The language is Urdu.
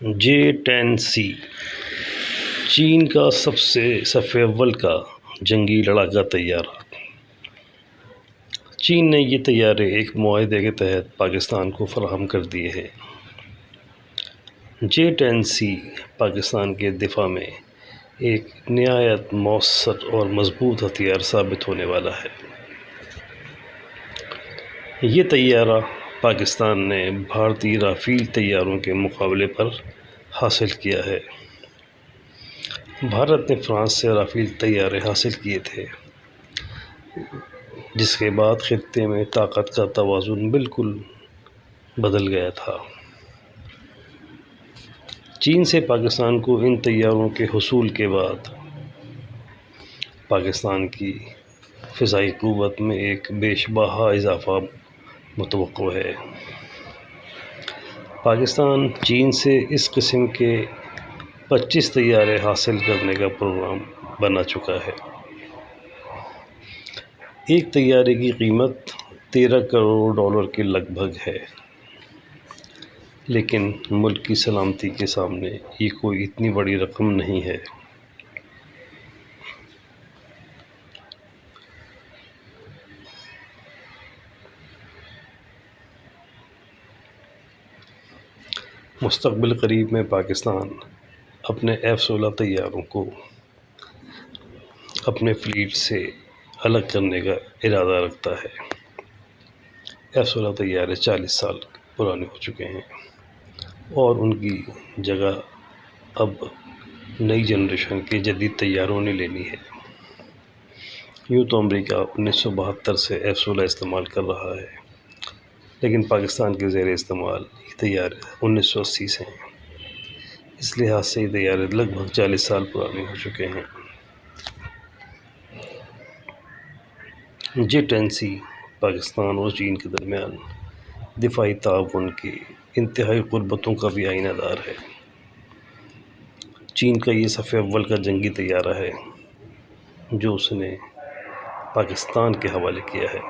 J-10C چین کا صف اول کا جنگی لڑاکا طیارہ۔ چین نے یہ طیارے ایک معاہدے کے تحت پاکستان کو فراہم کر دیے ہیں۔ J-10C پاکستان کے دفاع میں ایک نہایت مؤثر اور مضبوط ہتھیار ثابت ہونے والا ہے۔ یہ طیارہ پاکستان نے بھارتی رافیل طیاروں کے مقابلے پر حاصل کیا ہے۔ بھارت نے فرانس سے رافیل طیارے حاصل کیے تھے، جس کے بعد خطے میں طاقت کا توازن بالکل بدل گیا تھا۔ چین سے پاکستان کو ان طیاروں کے حصول کے بعد پاکستان کی فضائی قوت میں ایک بیشبہ اضافہ متوقع ہے۔ پاکستان چین سے اس قسم کے 25 طیارے حاصل کرنے کا پروگرام بنا چکا ہے۔ ایک طیارے کی قیمت $13 کروڑ کے لگ بھگ ہے، لیکن ملک کی سلامتی کے سامنے یہ کوئی اتنی بڑی رقم نہیں ہے۔ مستقبل قریب میں پاکستان اپنے F-16 طیاروں کو اپنے فلیٹ سے الگ کرنے کا ارادہ رکھتا ہے۔ F-16 طیارے 40 سال پرانے ہو چکے ہیں اور ان کی جگہ اب نئی جنریشن کے جدید طیاروں نے لینی ہے۔ یوں تو امریکہ 1972 سے F-16 استعمال کر رہا ہے، لیکن پاکستان کے زیر استعمال یہ طیارے 1980 سے ہیں۔ اس لحاظ سے یہ طیارے لگ بھگ 40 سال پرانے ہو چکے ہیں۔ J-10C پاکستان اور چین کے درمیان دفاعی تعاون کی انتہائی قربتوں کا بھی آئینہ دار ہے۔ چین کا یہ صف اول کا جنگی طیارہ ہے جو اس نے پاکستان کے حوالے کیا ہے۔